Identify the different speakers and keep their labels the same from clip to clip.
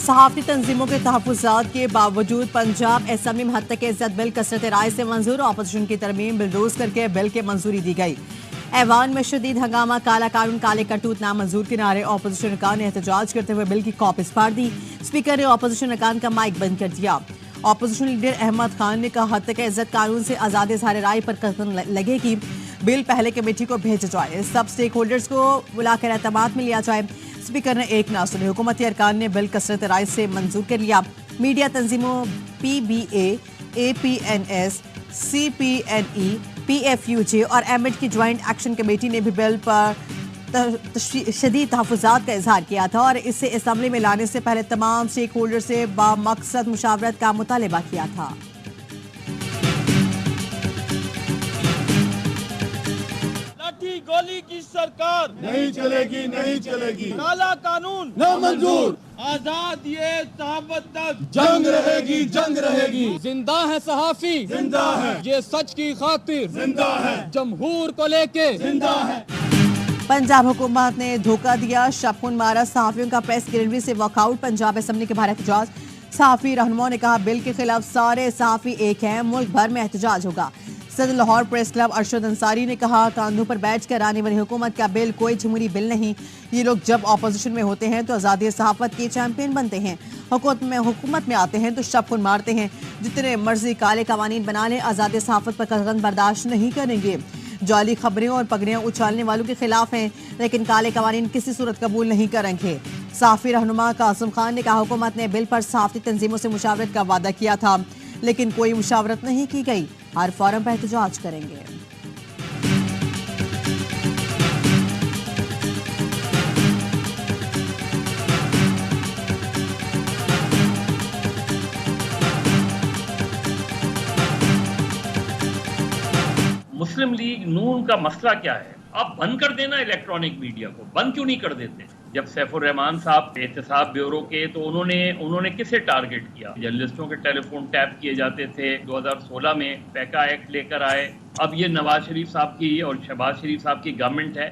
Speaker 1: सहाफ़ती तंजीमों के तहफ़्फ़ुज़ात के बावजूद पंजाब असम्बली में हद तक इज़्ज़त बिल कसरत राय से मंजूर। अपोजिशन की तरमीम बिलडोज करके बिल के मंजूरी दी गई। ऐवान में शदीद हंगामा, काला कानून काले करतूत नामंजूर के नारे। अपोजिशन अरकान ने एहतजाज करते हुए बिल की कॉपीज फाड़ दी। स्पीकर ने अपोजिशन अरकान का माइक बंद कर दिया। अपोजिशन लीडर अहमद खान ने कहा, हद तक इज़्ज़त कानून से आज़ाद इज़हार राय पर कसम लगेगी। बिल पहले कमेटी को भेजा जाए, सब स्टेक होल्डर्स को बुलाकर एतमाद में लिया जाए। स्पीकर ने एक ना सुने। हुकूमती अरकान ने बिल कसरत राय से मंजूर कर लिया। मीडिया तंजीमों PBA, APNS, CPNE, PFUJ और एमिड की ज्वाइंट एक्शन कमेटी ने भी बिल पर शदीद तहफ़्फ़ुज़ात का इजहार किया था और इसे असम्बली में लाने से पहले तमाम स्टेक होल्डर से बामकसद मुशावरत का मुतालबा किया था।
Speaker 2: गोली की सरकार
Speaker 3: नहीं चलेगी, नहीं चलेगी।
Speaker 2: काला कानून
Speaker 3: नामंजूर।
Speaker 2: आजाद ये साहबत तक
Speaker 3: जंग रहेगी, जंग रहेगी।
Speaker 2: जिंदा है सहाफी,
Speaker 3: जिंदा है।
Speaker 2: ये सच की खातिर
Speaker 3: जिंदा है।
Speaker 2: जमहूर को लेके
Speaker 3: जिंदा है।
Speaker 1: पंजाब हुकूमत ने धोखा दिया, शबखुन मारा। सहाफियों का प्रेस गैलरी से वॉकआउट। पंजाब असम्बली के बाहर एहतजाज। सहाफी रहनुमाओं ने कहा, बिल के खिलाफ सारे सहाफी एक हैं, मुल्क भर में एहतजाज होगा। सदर लाहौर प्रेस क्लब अरशद अंसारी ने कहा, कांधों पर बैठ कर आने वाली हुकूमत का बिल कोई जमहूरी बिल नहीं। ये लोग जब अपोजिशन में होते हैं तो आज़ादी सहाफत के चैंपियन बनते हैं, हुकूमत में आते हैं तो शबखुन मारते हैं। जितने मर्जी काले कवानीन बना लें, आज़ादी सहाफत पर कतई बर्दाश्त नहीं करेंगे। जाली खबरें और पगड़ियाँ उछालने वालों के खिलाफ हैं, लेकिन काले कवानीन किसी सूरत कबूल नहीं करेंगे। सहाफ़ी रहनुमा कासिम खान ने कहा, हुकूमत ने बिल पर सहाफ़ती तंजीमों से मुशावरत का वादा किया था, लेकिन कोई मुशावरत नहीं की गई। हर फोरम पर एहतजाज करेंगे।
Speaker 4: मुस्लिम लीग नून का मसला क्या है? आप बंद कर देना इलेक्ट्रॉनिक मीडिया को, बंद क्यों नहीं कर देते? जब सैफुर रहमान साहब एहतसाब ब्यूरो के, तो उन्होंने किसे टारगेट किया? जर्नलिस्टों के टेलीफोन टैप किए जाते थे। 2016 में पैका एक्ट लेकर आए। अब ये नवाज शरीफ साहब की और शहबाज शरीफ साहब की गवर्नमेंट है।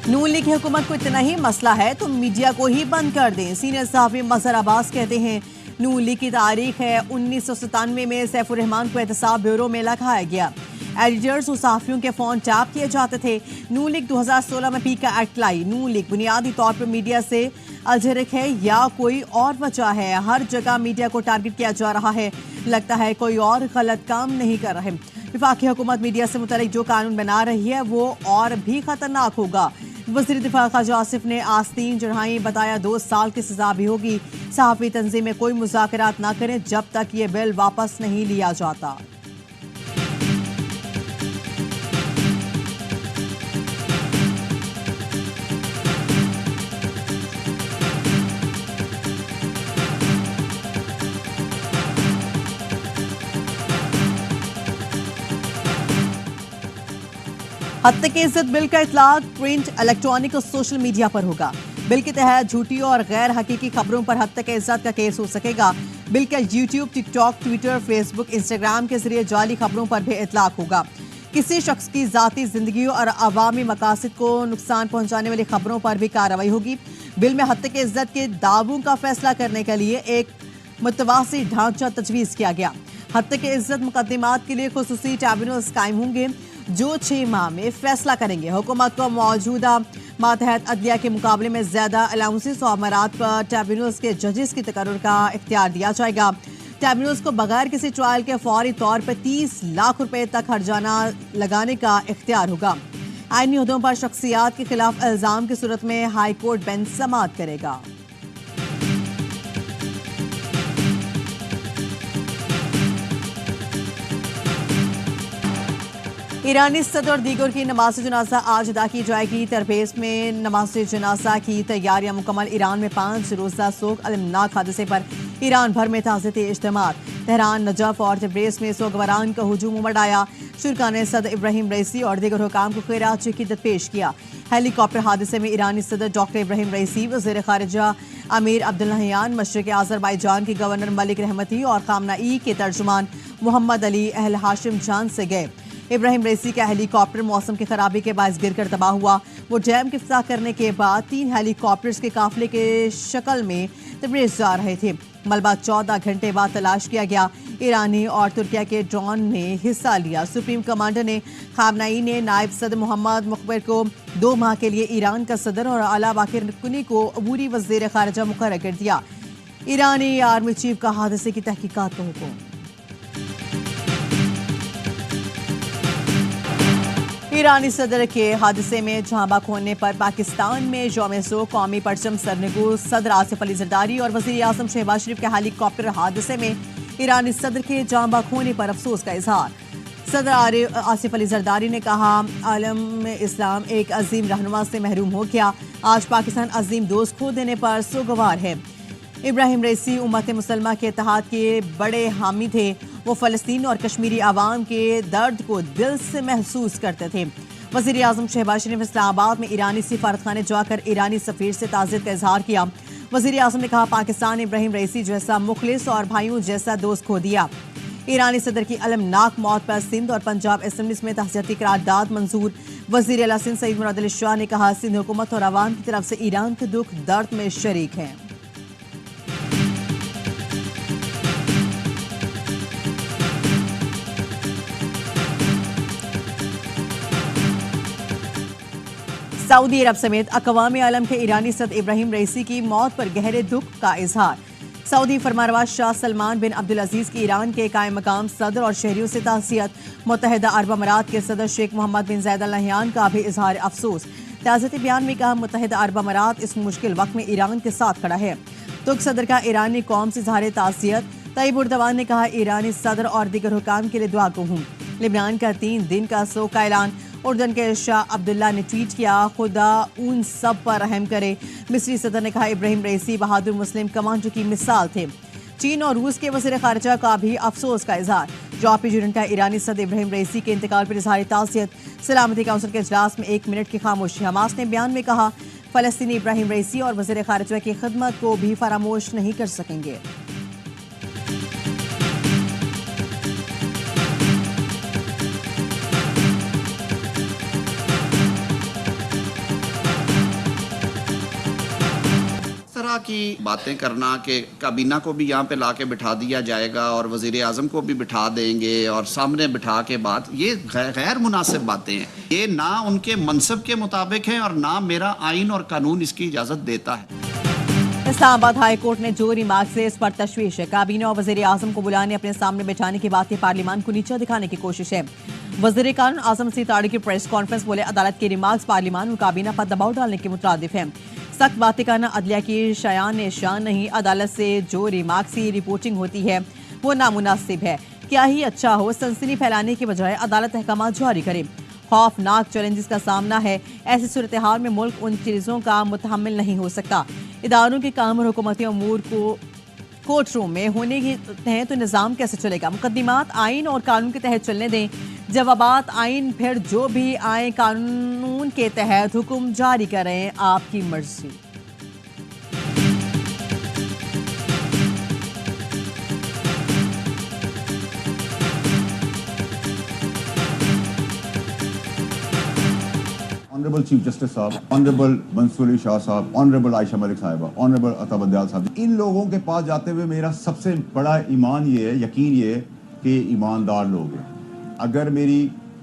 Speaker 1: नून लीग की हुकूमत को इतना ही मसला है तो मीडिया को ही बंद कर दें। सीनियर सहाफ़ी मजहर अब्बास कहते हैं, नून लीग की तारीख है 1997 में सैफुर रहमान को एहतसाब ब्यूरो में लगाया गया। एडिटर्स और सहाफ़ियों के फ़ोन टैप किए जाते थे। नून लीग 2016 में पीका एक्ट लाई। नून लीग बुनियादी तौर पर मीडिया से अलझरक है या कोई और वजह है? हर जगह मीडिया को टारगेट किया जा रहा है। लगता है कोई और गलत काम नहीं कर रहे। वफाकी हुकूमत मीडिया से मुतल्लिक जो कानून बना रही है वो और भी खतरनाक होगा। वज़ीर दिफा ख्वाजा आसिफ ने आस्तीन चढ़ाई, बताया 2 साल की सजा भी होगी। सहाफ़ी तंजीमें कोई मुज़ाकरात ना करें जब तक ये बिल वापस नहीं लिया जाता। हद तक इज़्ज़त बिल का इतलाक प्रिंट, इलेक्ट्रॉनिक और सोशल मीडिया पर होगा। बिल के तहत झूठी और गैर हकीकी खबरों पर हद तक इज़्ज़त का केस हो सकेगा। बिल का YouTube, TikTok, Twitter, Facebook, Instagram के जरिए जाली खबरों पर भी इतलाक होगा। किसी शख्स की ज़ाती जिंदगी और अवामी मकासद को नुकसान पहुंचाने वाली खबरों पर भी कार्रवाई होगी। बिल में हद तक इज़्ज़त के दावों का फैसला करने के लिए एक मुतवासी ढांचा तजवीज़ किया गया। हद तक इज़्ज़त मुकदमात के लिए खुसूसी ट्रिब्यूनल्स कायम होंगे जो 6 माह में फैसला करेंगे। हुकूमत को मौजूदा मातहत अदलिया के मुकाबले में ज्यादा अलाउंसेस और अमरात पर ट्रिब्यूनल्स के जजेस की तकर्रुर का इख्तियार दिया जाएगा। ट्रिब्यूनल्स को बगैर किसी ट्रायल के फौरी तौर पर 30 लाख रुपए तक हर्जाना लगाने का इख्तियार होगा। आईनी ओहदों पर शख्सियात के खिलाफ इल्जाम की सूरत में हाई कोर्ट बेंच समाअत करेगा। ईरानी सदर और दीगर की नमाज जनाजा आज अदा की जाएगी। तरबेज में नमाज जनाजा की तैयारियां मुकम्मल। ईरान में 5 रोज़ा सोग अलमनाक हादसे पर ईरान भर में ताज़ियती इज्तिमात। तेहरान, नजफ और तब्रेज़ में सोगवारान का हुजूम उमड़ आया। शुरा ने सदर इब्राहिम रईसी और दीगर हुकाम को खैरात अकीदत पेश किया। हेलीकॉप्टर हादसे में ईरानी सदर डॉक्टर इब्राहिम रईसी, वज़ीर खारिजा अमीर अब्दुल्लाहियान, मशरिक़ आज़रबाईजान के गवर्नर मलिक रहमती और खामना-ई के तर्जुमान मोहम्मद अली अहल हाशिम जान से गए। इब्राहिम रईसी का हेलीकॉप्टर मौसम की खराबी के बायस गिरकर तबाह हुआ। वो डैम की इफ्ताह करने के बाद 3 हेलीकॉप्टर्स के काफिले के शक्ल में तबरेज जा रहे थे। मलबा 14 घंटे बाद तलाश किया गया। ईरानी और तुर्किया के ड्रोन ने हिस्सा लिया। सुप्रीम कमांडर ने खामनाई ने नायब सदर मोहम्मद मुखबिर को 2 माह के लिए ईरान का सदर और आला बाकिर कुनी को अबूरी वज़ीर खारजा मुकर्रर कर दिया। ईरानी आर्मी चीफ का हादसे की तहकीकात का हुक्म। ईरानी सदर के हादसे में झांबा होने पर पाकिस्तान में यौम-ए-सो कौमी परचम सरनगू सदर आसिफ अली जरदारी और वज़ीर आज़म शहबाज शरीफ के हेलीकॉप्टर हादसे में ईरानी सदर के जांबा होने पर अफसोस का इजहार। सदर आसिफ अली जरदारी ने कहा, आलम इस्लाम एक अजीम रहनुमा से महरूम हो गया। आज पाकिस्तान अजीम दोस्त खो देने पर सोगवार है। इब्राहिम रईसी उम्मत मुसलमा के इत्तेहाद के बड़े हामी थे। वो फ़लस्तीन और कश्मीरी आवाम के दर्द को दिल से महसूस करते थे। वज़ीर आज़म शहबाज शरीफ इस्लामाबाद में ईरानी सिफारतखाने जाकर ईरानी सफ़ीर से ताज़ियत का इजहार किया। वज़ीर आज़म ने कहा, पाकिस्तान इब्राहिम रईसी जैसा मुखलिस और भाइयों जैसा दोस्त खो दिया। ईरानी सदर की अलमनाक मौत पर सिंध और पंजाब असेंबलीज में तहज़ियती करारदाद मंजूर। वज़ीर आला सिंध सईद मुराद अली शाह ने कहा, सिंध हुकूमत और आवाम की तरफ से ईरान के दुख दर्द में शरीक हैं। सऊदी अरब समेत अक़वाम आलम के ईरानी सदर इब्राहिम रईसी की मौत पर गहरे दुख का इजहार। सऊदी फरमानरवा शाह सलमान बिन अब्दुल अजीज की ईरान के कायम मकाम सदर और शहरियों से ताज़ियत। मुत्तहिदा अरब अमारात के सदर शेख मोहम्मद बिन ज़ायद अल नहयान का भी इजहार अफसोस। ताज़ियती बयान में कहा, मुत्तहिदा अरब अमारात इस मुश्किल वक्त में ईरान के साथ खड़ा है। तुर्क सदर का ईरानी कौम से इजहार ताज़ियत। तैयब उर्दवान ने कहा, ईरानी सदर और दीगर हुकाम के लिए दुआ को हूँ। लिबान का 3 दिन का शोक का ऐलान। उर्दन के शाह अब्दुल्ला ने ट्वीट किया, खुदा उन सब पर रहम करे। मिस्री सदर ने कहा, इब्राहिम रईसी बहादुर मुस्लिम कमांडर की मिसाल थे। चीन और रूस के वज़ीर खारजा का भी अफसोस का इजहार। यूरोपीय यूनियन का ईरानी सदर इब्राहिम रईसी के इंतकाल पर इजहार ताज़ियत। सलामती काउंसिल के इजलास में 1 मिनट की खामोशी। हमास ने बयान में कहा, फ़लस्तीनी इब्राहिम रईसी और वज़ीर खारजा की खिदमत को भी फरामोश नहीं कर सकेंगे।
Speaker 5: की बातें करना कि काबीना को भी यहाँ पे लाके बिठा दिया जाएगा और वज़ीर आज़म को भी बिठा देंगे और सामने बिठा के बात, ये गैर मुनासिब बातें हैं। ये ना उनके मनसब के मुताबिक है और ना मेरा आइन और कानून इसकी इजाज़त देता है।
Speaker 1: इस्लामाबाद हाई कोर्ट ने जो रिमार्क से इस पर तशवीश है। काबीना और वज़ीर आज़म को बुलाने अपने सामने बिठाने की बात पार्लियामान को नीचा दिखाने की कोशिश है। वज़ीर कानून आज़म सीताड़ी की प्रेस कॉन्फ्रेंस बोले, अदालत के रिमार्क्स पार्लियामान और काबीना पर दबाव डालने के मुताबिक है। सख्त बातें करना अदलिया की शान शान नहीं। अदालत से जो रिमार्क से रिपोर्टिंग होती है वो नामुनासिब है। क्या ही अच्छा हो, सनसनी फैलाने के बजाय अदालत अहकामात जारी करे। खौफनाक चैलेंजेस का सामना है। ऐसी सूरत हाल में मुल्क उन चीज़ों का मुतहम्मिल नहीं हो सकता। इदारों के काम और हुकूमती अमूर को कोर्ट रूम में होने हैं तो निज़ाम कैसे चलेगा। मुकदमात आइन और कानून के तहत चलने दें। जवाबात आइन, फिर जो भी आए कानून के तहत हुक्म जारी करें, आपकी मर्जी।
Speaker 3: ऑनरेबल चीफ जस्टिस साहब, ऑनरेबल मंसूर अली शाह साहब, ऑनरेबल आयशा मलिक साहिबा, ऑनरेबल अता बंदयाल साहब, इन लोगों के पास जाते हुए मेरा सबसे बड़ा ईमान ये है, यकीन ये है कि ईमानदार लोग हैं। अगर मेरी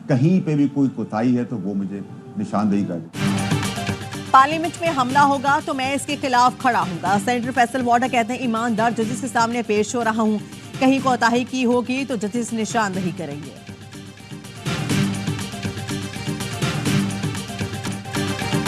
Speaker 3: कहीं पे भी कोई कोताही है तो वो मुझे निशानदेही कर दे।
Speaker 1: पार्लियामेंट में हमला होगा तो मैं इसके खिलाफ खड़ा हूंगा। सेनेटर फैसल वाडा कहते हैं, ईमानदार जजेस के सामने पेश हो रहा हूं। कहीं कोताही की होगी तो जजेस निशानदेही करेंगे।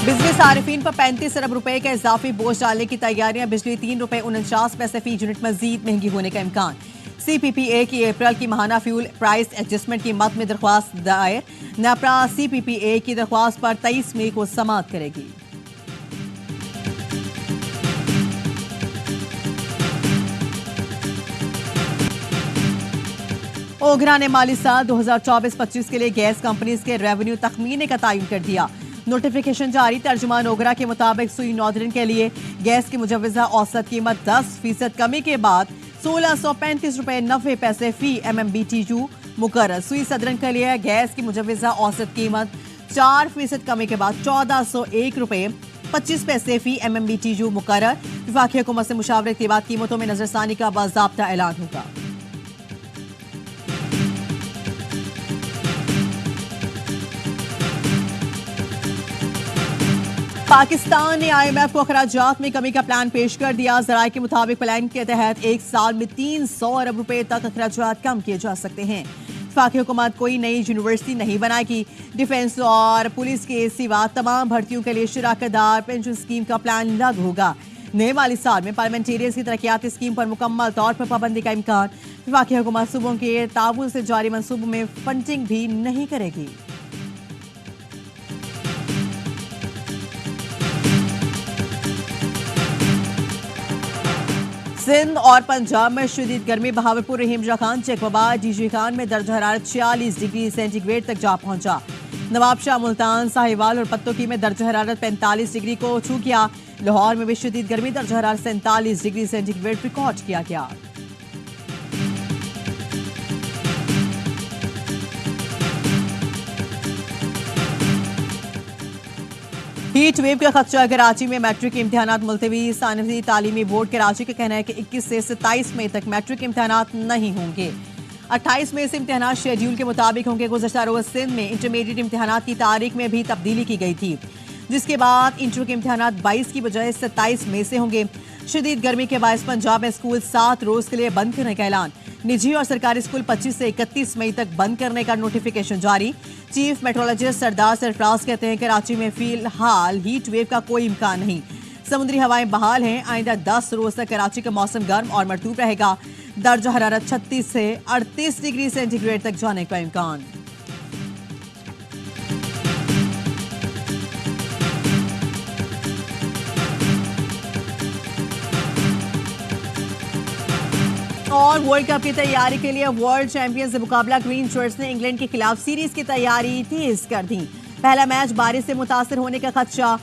Speaker 1: बिजली सारिफीन पर 35 अरब रुपए का इजाफी बोझ डालने की तैयारियां। बिजली 3 रुपए 49 पैसे फी यूनिट मजीद महंगी होने का इम्कान। CPPA की अप्रैल की माहाना फ्यूल प्राइस एडजस्टमेंट की मद में दरख्वास्त दायर। नेपरा CPPA की दरख्वास्त पर 23 मई को समाअत करेगी। ओगरा ने माली साल 2024-25 के लिए गैस कंपनीज के रेवेन्यू तखमीने का तयन कर दिया। नोटिफिकेशन जारी। तर्जुमान ओगरा के मुताबिक सुई नॉर्दर्न के लिए गैस की मुजवजा औसत कीमत 10% कमी के बाद 1635 रुपए 90 पैसे फी MMBTU मुकर्रर। सुई सदरन के लिए गैस की मुजवजा औसत कीमत 4% कमी के बाद 1401 रुपए 25 पैसे फी MMBTU मुकर्रर। वफाकी हुकूमत से मुशावरत के बाद कीमतों में नजरसानी का बाज़ाब्ता ऐलान होगा। पाकिस्तान ने IMF को अखराजात में कमी का प्लान पेश कर दिया। ज़राए के मुताबिक प्लान के तहत एक साल में 300 अरब रुपए तक अखराजात कम किए जा सकते हैं। वफाकी हुकूमत कोई नई यूनिवर्सिटी नहीं बनाएगी। डिफेंस और पुलिस के सिवा तमाम भर्तियों के लिए शराकतदार पेंशन स्कीम का प्लान लागू होगा। नए माली साल में पार्लियामेंटेरियंस की तरक्याती स्कीम पर मुकम्मल तौर पर पाबंदी का इम्कान। वफाकी हुकूमत सूबों के ताउन से जारी मंसूबों में फंडिंग भी नहीं करेगी। सिंध और पंजाब में शदीद गर्मी। बहावलपुर, रहीम शाह खान, चकवाबाद, डीजी खान में दर्ज हरारत 46 डिग्री सेंटीग्रेड तक जा पहुंचा। नवाबशाह, मुल्तान, साहिवाल और पत्तोकी में दर्ज हरारत 45 डिग्री को छू किया। लाहौर में भी शदीद गर्मी, दर्ज हरारत 47 डिग्री सेंटीग्रेड रिकॉर्ड किया गया। हीट वेव का खदशा। कराची में मैट्रिक इम्तिहानात मुलतवी। सानवी तालीमी बोर्ड कराची का कहना है कि 21 से 27 मई तक मैट्रिक इम्तिहानात नहीं होंगे। 28 मई से इम्तिहानात शेड्यूल के मुताबिक होंगे। गुज़श्ता रोज़ सिंध में इंटरमीडिएट इम्तिहानात की तारीख में भी तब्दीली की गई थी, जिसके बाद इंटर के इम्तिहानात 22 की बजाय 27 मई से होंगे। शदीद गर्मी के बायस पंजाब में स्कूल 7 रोज के लिए बंद करने का ऐलान। निजी और सरकारी स्कूल 25 से 31 मई तक बंद करने का नोटिफिकेशन जारी। चीफ मेट्रोलॉजिस्ट सरदार सरफराज कहते हैं कराची में फिलहाल हीट वेव का कोई इम्कान नहीं। समुद्री हवाएं बहाल हैं। आइंदा 10 रोज तक कराची का मौसम गर्म और मरतूब रहेगा। दर्जा हरारत 36 से 38 डिग्री सेंटीग्रेड तक जाने का इम्कान। और वर्ल्ड कप की तैयारी के लिए वर्ल्ड चैंपियन से मुकाबला। ग्रीन शर्ट्स ने इंग्लैंड के खिलाफ सीरीज की तैयारी तेज कर दी। पहला मैच बारिश से मुतासर होने का खदशा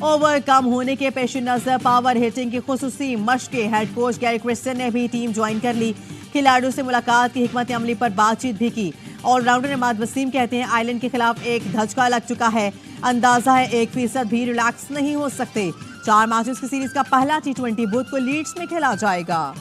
Speaker 1: ओवर कम होने के पेश नजर पावर हिटिंग की खुसूसी मशक़ें। हेड कोच गैरी क्रिस्टन ने भी टीम ज्वाइन कर ली। खिलाड़ियों से मुलाकात की हिकमत अमली पर बातचीत भी की। ऑलराउंडर इमाद वसीम कहते हैं आयरलैंड के खिलाफ एक धचका लग चुका है। अंदाजा है 1% भी रिलैक्स नहीं हो सकते। 4 मैचेस की सीरीज का पहला T20 बुध को लीड्स में खेला जाएगा।